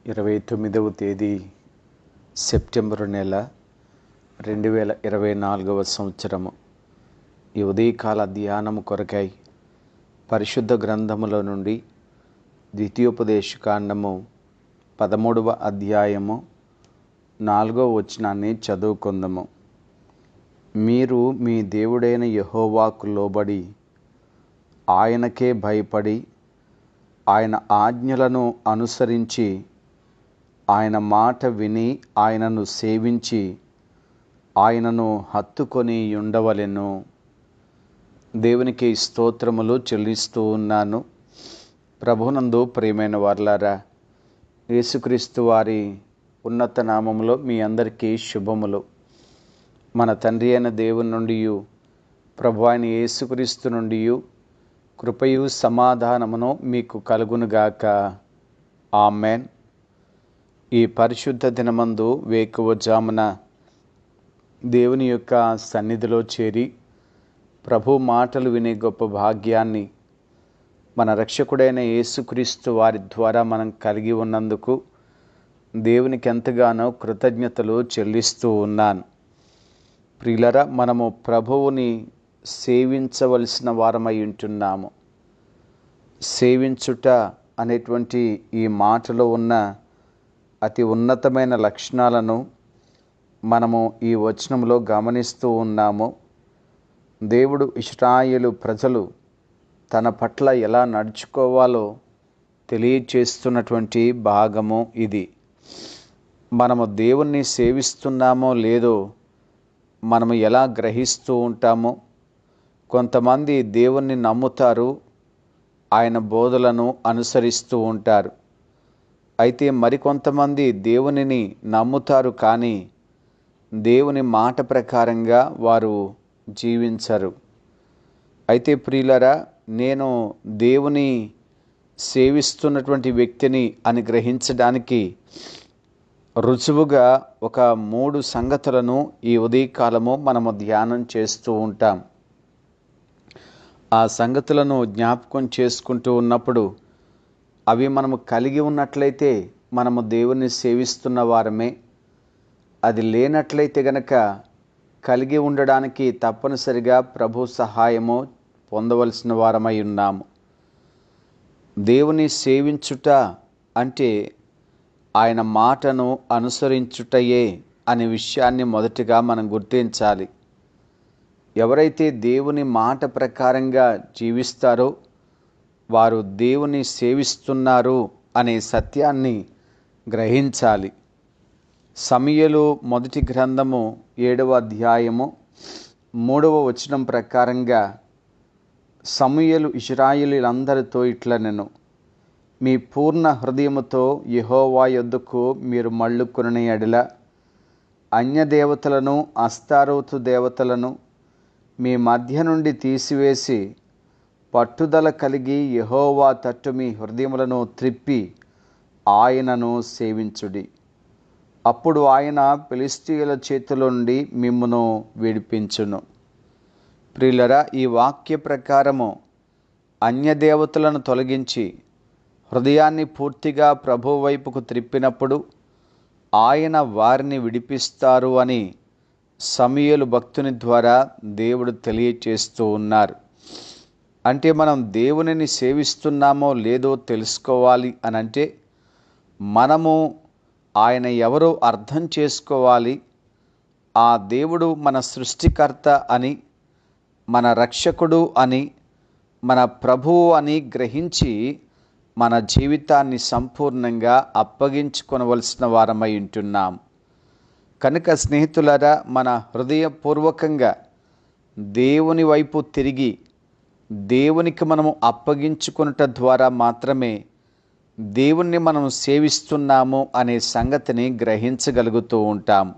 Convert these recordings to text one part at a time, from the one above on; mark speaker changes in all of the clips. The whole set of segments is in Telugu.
Speaker 1: 29వ తేదీ సెప్టెంబరు నెల 2024 సంవత్సరము. ఈ ఉదయకాల ధ్యానము కొరకై పరిశుద్ధ గ్రంథములో నుండి ద్వితీయోపదేశకాండము 13వ అధ్యాయము 4వ వచనాన్ని చదువుకుందాము. మీరు మీ దేవుడైన యెహోవాకు లోబడి ఆయనకే భయపడి ఆయన ఆజ్ఞలను అనుసరించి ఆయన మాట విని ఆయనను సేవించి ఆయనను హత్తుకొని ఉండవలెను. దేవునికి స్తోత్రములు చెల్లిస్తూ ఉన్నాను. ప్రభునందు ప్రియమైన వారలారా, యేసుక్రీస్తు వారి ఉన్నత నామములో మీ అందరికీ శుభములు. మన తండ్రి అయిన దేవుని నుండి ప్రభు అయిన యేసుక్రీస్తు నుండి కృపయు సమాధానమును మీకు కలుగునుగాక. ఆమెన్. ఈ పరిశుద్ధ దినమందు వేకువజామున దేవుని యొక్క సన్నిధిలో చేరి ప్రభు మాటలు వినే గొప్ప భాగ్యాన్ని మన రక్షకుడైన యేసుక్రీస్తు వారి ద్వారా మనం కలిగి ఉన్నందుకు దేవునికి ఎంతగానో కృతజ్ఞతలు చెల్లిస్తూ ఉన్నాను. ప్రియులరా, మనము ప్రభువుని సేవించవలసిన వారమై ఉంటున్నాము. సేవించుట అనేటువంటి ఈ మాటలో ఉన్న అతి ఉన్నతమైన లక్షణాలను మనము ఈ వచనంలో గమనిస్తూ ఉన్నాము. దేవుడు ఇశ్రాయేలు ప్రజలు తన పట్ల ఎలా నడుచుకోవాలో తెలియచేస్తున్నటువంటి భాగము ఇది. మనము దేవుణ్ణి సేవిస్తున్నామో లేదో మనము ఎలా గ్రహిస్తూ ఉంటామో. కొంతమంది దేవుణ్ణి నమ్ముతారు, ఆయన బోధలను అనుసరిస్తూ ఉంటారు. అయితే మరికొంతమంది దేవునిని నమ్ముతారు కానీ దేవుని మాట ప్రకారంగా వారు జీవించరు. అయితే ప్రియులరా, నేను దేవుని సేవిస్తున్నటువంటి వ్యక్తిని అని గ్రహించడానికి రుజువుగా ఒక 3 సంగతులను ఈ ఉదయకాలము మనము ధ్యానం చేస్తూ ఉంటాం. ఆ సంగతులను జ్ఞాపకం చేసుకుంటూ ఉన్నప్పుడు అవి మనము కలిగి ఉన్నట్లయితే మనము దేవుణ్ణి సేవిస్తున్న వారమే. అది లేనట్లయితే గనక కలిగి ఉండడానికి తప్పనిసరిగా ప్రభు సహాయము పొందవలసిన వారమై ఉన్నాము. దేవుని సేవించుట అంటే ఆయన మాటను అనుసరించుటయే అనే విషయాన్ని మొదటిగా మనం గుర్తించాలి. ఎవరైతే దేవుని మాట ప్రకారంగా జీవిస్తారో వారు దేవుని సేవిస్తున్నారు అనే సత్యాన్ని గ్రహించాలి. సమూయేలు మొదటి గ్రంథము 7వ అధ్యాయము 3వ వచనం ప్రకారంగా సమూయేలు ఇశ్రాయేలీయులందరితో ఇట్లనెను, మీ పూర్ణ హృదయముతో యెహోవా యొద్దకు మీరు మళ్ళుకొనిన యెడల అన్యదేవతలను అస్తారోతు దేవతలను మీ మధ్య నుండి తీసివేసి పట్టుదల కలిగి యెహోవా తట్టు మీ హృదయములను త్రిప్పి ఆయనను సేవించుడి. అప్పుడు ఆయన ఫిలిష్తీయుల చేతిలో నుండి మిమ్మును విడిపించును. ప్రియులరా, ఈ వాక్య ప్రకారము అన్యదేవతలను తొలగించి హృదయాన్ని పూర్తిగా ప్రభు వైపుకు త్రిప్పినప్పుడు ఆయన వారిని విడిపిస్తారు అని సమూయేలు భక్తుని ద్వారా దేవుడు తెలియచేస్తూ ఉన్నారు. అంటే మనం దేవునిని సేవిస్తున్నామో లేదో తెలుసుకోవాలి అనంటే మనము ఆయన ఎవరో అర్థం చేసుకోవాలి. ఆ దేవుడు మన సృష్టికర్త అని, మన రక్షకుడు అని, మన ప్రభువు అని గ్రహించి మన జీవితాన్ని సంపూర్ణంగా అప్పగించుకొనవలసిన వారమై ఉంటున్నాం. కనుక స్నేహితులారా, మన హృదయపూర్వకంగా దేవుని వైపు తిరిగి దేవునికి మనము అప్పగించుకొనుట ద్వారా మాత్రమే దేవుణ్ణి మనం సేవిస్తున్నాము అనే సంగతిని గ్రహించగలుగుతూ ఉంటాము.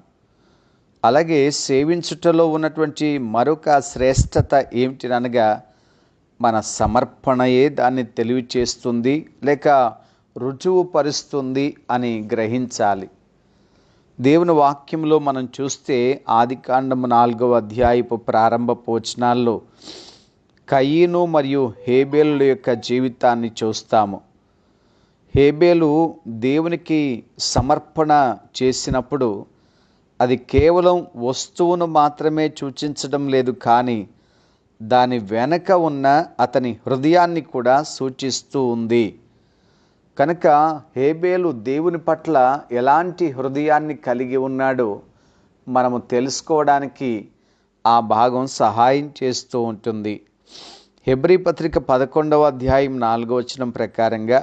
Speaker 1: అలాగే సేవించుటలో ఉన్నటువంటి మరొక శ్రేష్టత ఏమిటనగా మన సమర్పణయే దాన్ని తెలియచేస్తుంది లేక రుజువు పరుస్తుంది అని గ్రహించాలి. దేవుని వాక్యంలో మనం చూస్తే ఆదికాండము 4వ అధ్యాయపు ప్రారంభపు వచనాల్లో కయీను మరియు హేబేలు యొక్క జీవితాన్ని చూస్తాము. హేబేలు దేవునికి సమర్పణ చేసినప్పుడు అది కేవలం వస్తువును మాత్రమే సూచించడం లేదు, కానీ దాని వెనక ఉన్న అతని హృదయాన్ని కూడా సూచిస్తూ ఉంది. కనుక హేబేలు దేవుని పట్ల ఎలాంటి హృదయాన్ని కలిగి ఉన్నాడో మనము తెలుసుకోవడానికి ఆ భాగం సహాయం చేస్తూ ఉంటుంది. హెబ్రీ పత్రిక 11వ అధ్యాయం 4వ వచనం ప్రకారంగా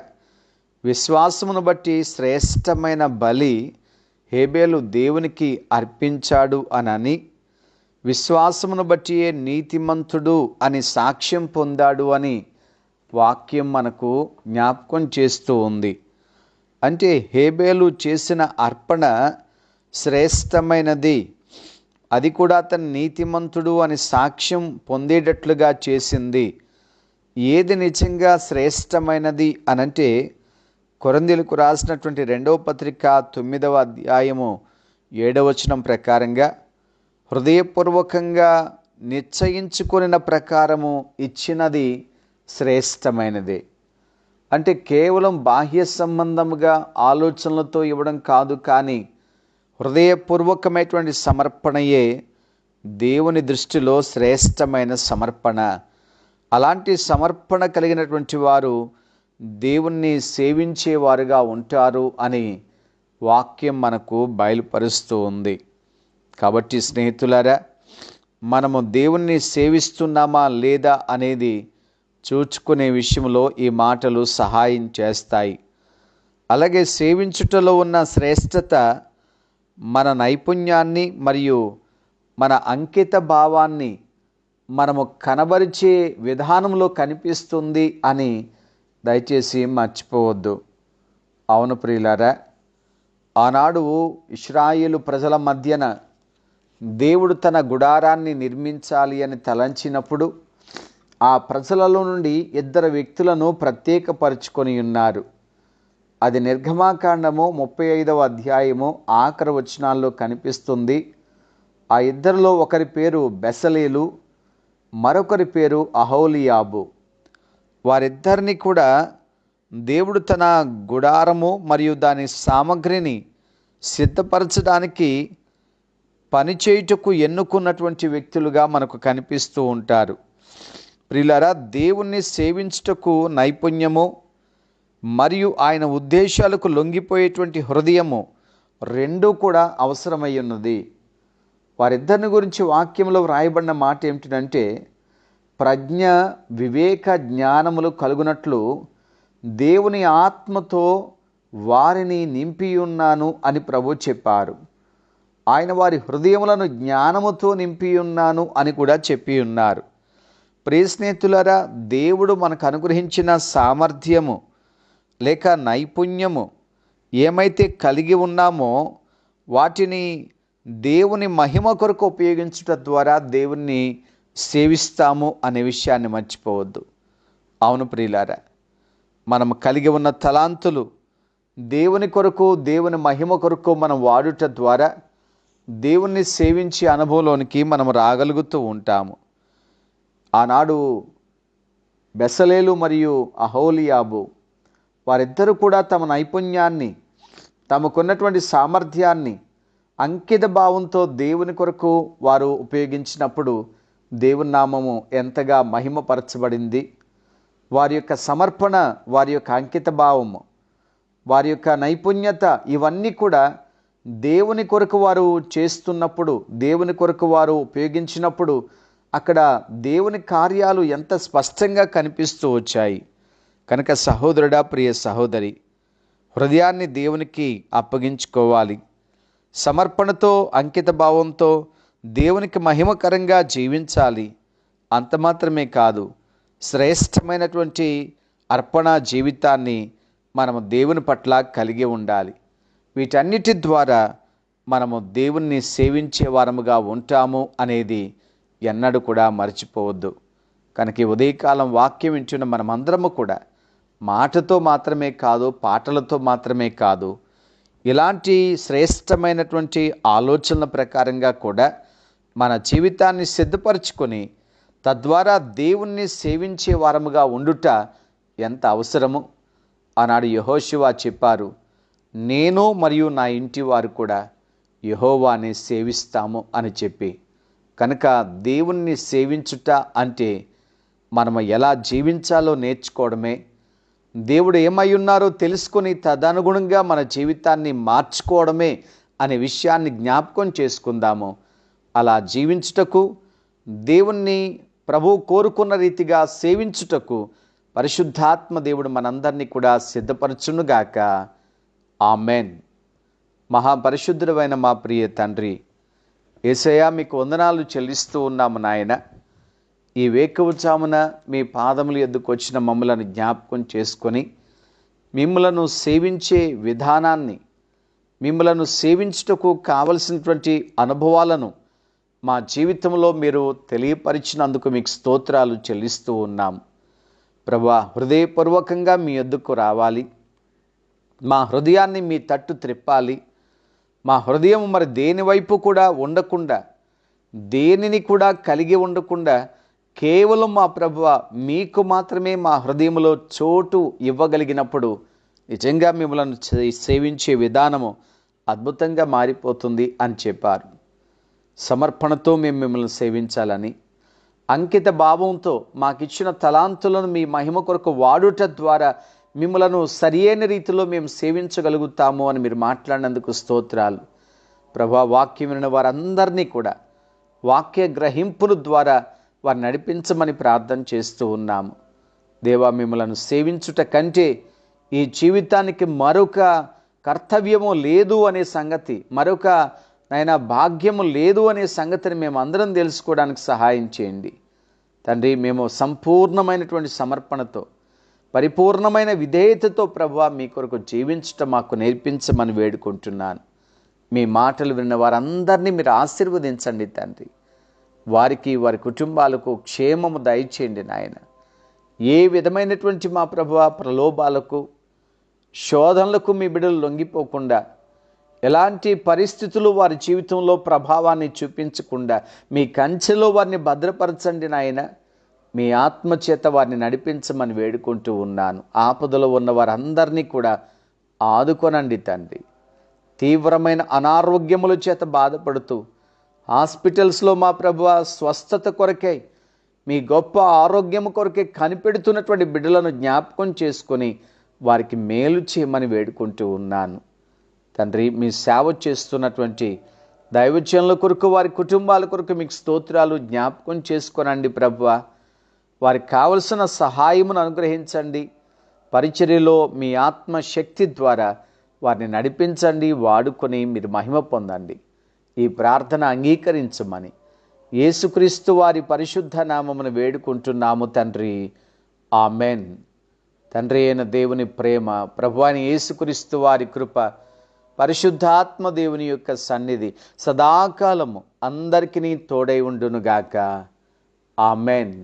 Speaker 1: విశ్వాసమును బట్టి శ్రేష్టమైన బలి హేబేలు దేవునికి అర్పించాడు అని, విశ్వాసమును బట్టి నీతిమంతుడు అని సాక్ష్యం పొందాడు అని వాక్యం మనకు జ్ఞాపకం చేస్తూ ఉంది. అంటే హేబేలు చేసిన అర్పణ శ్రేష్టమైనది, అది కూడా అతను నీతిమంతుడు అని సాక్ష్యం పొందేటట్లుగా చేసింది. ఏది నిజంగా శ్రేష్టమైనది అనంటే కొరింథీయులకు రాసినటువంటి 2వ పత్రిక 9వ అధ్యాయము 7వ వచనం ప్రకారంగా హృదయపూర్వకంగా నిశ్చయించుకొనిన ప్రకారము ఇచ్చినది శ్రేష్టమైనదే. అంటే కేవలం బాహ్య సంబంధముగా ఆలోచనలతో ఇవ్వడం కాదు, కానీ హృదయపూర్వకమైనటువంటి సమర్పణయే దేవుని దృష్టిలో శ్రేష్టమైన సమర్పణ. అలాంటి సమర్పణ కలిగినటువంటి వారు దేవుణ్ణి సేవించేవారుగా ఉంటారు అని వాక్యం మనకు బయలుపరుస్తూ ఉంది. కాబట్టి స్నేహితులారా, మనము దేవుణ్ణి సేవిస్తున్నామా లేదా అనేది చూచుకునే విషయంలో ఈ మాటలు సహాయం చేస్తాయి. అలాగే సేవించుటలో ఉన్న శ్రేష్టత మన నైపుణ్యాన్ని మరియు మన అంకిత భావాన్ని మనము కనబరిచే విధానంలో కనిపిస్తుంది అని దయచేసి మర్చిపోవద్దు. అవును ప్రియులారా, ఆనాడు ఇశ్రాయేలు ప్రజల మధ్యన దేవుడు తన గుడారాన్ని నిర్మించాలి అని తలంచినప్పుడు ఆ ప్రజలలో నుండి 2 వ్యక్తులను ప్రత్యేకపరుచుకొని ఉన్నారు. అది నిర్గమాకాండము 35వ అధ్యాయము ఆఖరి వచనాల్లో కనిపిస్తుంది. ఆ ఇద్దరిలో ఒకరి పేరు బెసలేలు, మరొకరి పేరు అహోలియాబు. వారిద్దరిని కూడా దేవుడు తన గుడారము మరియు దాని సామగ్రిని సిద్ధపరచడానికి పనిచేయుటకు ఎన్నుకున్నటువంటి వ్యక్తులుగా మనకు కనిపిస్తూ ఉంటారు. ప్రియులారా, దేవుణ్ణి సేవించుటకు నైపుణ్యము మరియు ఆయన ఉద్దేశాలకు లొంగిపోయేటువంటి హృదయము రెండూ కూడా అవసరమై ఉన్నది. వారిద్దరిని గురించి వాక్యంలో వ్రాయబడిన మాట ఏమిటంటే, ప్రజ్ఞ వివేక జ్ఞానములు కలుగునట్లు దేవుని ఆత్మతో వారిని నింపి ఉన్నాను అని ప్రభు చెప్పారు. ఆయన వారి హృదయములను జ్ఞానముతో నింపి ఉన్నాను అని కూడా చెప్పి ఉన్నారు. ప్రియ స్నేహితులారా, దేవుడు మనకు అనుగ్రహించిన సామర్థ్యము లేక నైపుణ్యము ఏమైతే కలిగి ఉన్నామో వాటిని దేవుని మహిమ కొరకు ఉపయోగించుట ద్వారా దేవుణ్ణి సేవిస్తాము అనే విషయాన్ని మర్చిపోవద్దు. అవును ప్రియులారా, మనం కలిగి ఉన్న తలాంతులు దేవుని కొరకు, దేవుని మహిమ కొరకు మనం వాడుట ద్వారా దేవుణ్ణి సేవించే అనుభవంలోనికి మనం రాగలుగుతూ ఉంటాము. ఆనాడు బెసలేలు మరియు అహోలియాబు వారిద్దరూ కూడా తమ నైపుణ్యాన్ని, తమకున్నటువంటి సామర్థ్యాన్ని అంకిత భావంతో దేవుని కొరకు వారు ఉపయోగించినప్పుడు దేవుని నామము ఎంతగా మహిమపరచబడింది. వారి యొక్క సమర్పణ, వారి యొక్క అంకిత భావము, వారి యొక్క నైపుణ్యత ఇవన్నీ కూడా దేవుని కొరకు వారు చేస్తున్నప్పుడు, దేవుని కొరకు వారు ఉపయోగించినప్పుడు అక్కడ దేవుని కార్యాలు ఎంత స్పష్టంగా కనిపిస్తూ వచ్చాయి. కనుక సహోదరుడా, ప్రియ సహోదరి, హృదయాన్ని దేవునికి అప్పగించుకోవాలి. సమర్పణతో, అంకిత భావంతో దేవునికి మహిమకరంగా జీవించాలి. అంత మాత్రమే కాదు, శ్రేష్టమైనటువంటి అర్పణ జీవితాన్ని మనము దేవుని పట్ల కలిగి ఉండాలి. వీటన్నిటి ద్వారా మనము దేవుణ్ణి సేవించే వారముగా ఉంటాము అనేది ఎన్నడూ కూడా మర్చిపోవద్దు. కనుక ఈ ఉదయకాలం వాక్యం వింటున్న మనమందరము కూడా మాటతో మాత్రమే కాదు, పాటలతో మాత్రమే కాదు, ఇలాంటి శ్రేష్టమైనటువంటి ఆలోచనల ప్రకారంగా కూడా మన జీవితాన్ని సిద్ధపరచుకొని తద్వారా దేవుణ్ణి సేవించే వారముగా ఉండుట ఎంత అవసరము. ఆనాడు యెహోషువ చెప్పారు, నేను మరియు నా ఇంటి వారు కూడా యెహోవాని సేవిస్తాము అని చెప్పి. కనుక దేవుణ్ణి సేవించుట అంటే మనము ఎలా జీవించాలో నేర్చుకోవడమే. దేవుడు ఏమై ఉన్నారో తెలుసుకొని తదనుగుణంగా మన జీవితాన్ని మార్చుకోవడమే అనే విషయాన్ని జ్ఞాపకం చేసుకుందాము. అలా జీవించుటకు, దేవుణ్ణి ప్రభువు కోరుకున్న రీతిగా సేవించుటకు పరిశుద్ధాత్మ దేవుడు మనందరినీ కూడా సిద్ధపరచునుగాక. ఆమెన్. మహాపరిశుద్ధుడైన మా ప్రియ తండ్రి, యేసయ్యా మీకు వందనాలు చెల్లిస్తూ ఉన్నాము నాయన. ఈ వేకువజామున మీ పాదముల యొద్దకు వచ్చిన మమ్మలను జ్ఞాపకం చేసుకొని మిమ్మలను సేవించే విధానాన్ని, మిమ్మలను సేవించుటకు కావలసినటువంటి అనుభవాలను మా జీవితంలో మీరు తెలియపరిచినందుకు మీకు స్తోత్రాలు చెల్లిస్తూ ఉన్నాం. ప్రభువా, హృదయపూర్వకంగా మీ యొద్దకు రావాలి. మా హృదయాన్ని మీ తట్టు త్రిప్పాలి. మా హృదయం మరి దేని వైపు కూడా ఉండకుండా, దేనిని కూడా కలిగి ఉండకుండా, కేవలం మా ప్రభువ మీకు మాత్రమే మా హృదయంలో చోటు ఇవ్వగలిగినప్పుడు నిజంగా మిమ్మల్ని సేవించే విధానము అద్భుతంగా మారిపోతుంది అని చెప్పారు. సమర్పణతో మేము మిమ్మల్ని సేవించాలని, అంకిత భావంతో మాకిచ్చిన తలాంతులను మీ మహిమ కొరకు వాడుట ద్వారా మిమ్మలను సరియైన రీతిలో మేము సేవించగలుగుతాము అని మీరు మాట్లాడినందుకు స్తోత్రాలు. ప్రభువా, వాక్యం వినిన వారందరినీ కూడా వాక్య గ్రహింపుల ద్వారా వారు నడిపించమని ప్రార్థన చేస్తూ ఉన్నాము. దేవా, మిమ్మలను సేవించుట కంటే ఈ జీవితానికి మరొక కర్తవ్యము లేదు అనే సంగతి, మరొక భాగ్యము లేదు అనే సంగతిని మేము అందరం తెలుసుకోవడానికి సహాయం చేయండి తండ్రి. మేము సంపూర్ణమైనటువంటి సమర్పణతో, పరిపూర్ణమైన విధేయతతో ప్రభువా మీ కొరకు జీవించటం మాకు నేర్పించమని వేడుకుంటున్నాను. మీ మాటలు విన్న వారందరినీ మీరు ఆశీర్వదించండి తండ్రి. వారికి, వారి కుటుంబాలకు క్షేమము దయచేయండి నాయన. ఏ విధమైనటువంటి మా ప్రభువా ప్రలోభాలకు, శోధనలకు మీ బిడ్డలు లొంగిపోకుండా, ఎలాంటి పరిస్థితులు వారి జీవితంలో ప్రభావాన్ని చూపించకుండా మీ కంచెలో వారిని భద్రపరచండి నాయన. మీ ఆత్మచేత వారిని నడిపించమని వేడుకుంటూ ఉన్నాను. ఆపదలో ఉన్న వారందరినీ కూడా ఆదుకొనండి తండ్రి. తీవ్రమైన అనారోగ్యముల చేత బాధపడుతూ హాస్పిటల్స్లో మా ప్రభువ స్వస్థత కొరకై, మీ గొప్ప ఆరోగ్యము కొరకే కనిపెడుతున్నటువంటి బిడ్డలను జ్ఞాపకం చేసుకొని వారికి మేలు చేయమని వేడుకుంటూ ఉన్నాను తండ్రి. మీ సేవ చేస్తున్నటువంటి దైవజనుల కొరకు, వారి కుటుంబాల కొరకు మీకు స్తోత్రాలు. జ్ఞాపకం చేసుకోనండి ప్రభువ. వారికి కావలసిన సహాయమును అనుగ్రహించండి. పరిచర్యలో మీ ఆత్మశక్తి ద్వారా వారిని నడిపించండి, వాడుకొని మీరు మహిమ పొందండి. ఈ ప్రార్థన అంగీకరించమని యేసుక్రీస్తు వారి పరిశుద్ధ నామమును వేడుకుంటున్నాము తండ్రి. ఆమెన్. తండ్రి అయిన దేవుని ప్రేమ, ప్రభువైన అయిన యేసుక్రీస్తు వారి కృప, పరిశుద్ధాత్మ దేవుని యొక్క సన్నిధి సదాకాలము అందరికీ తోడై ఉండునుగాక. ఆమెన్.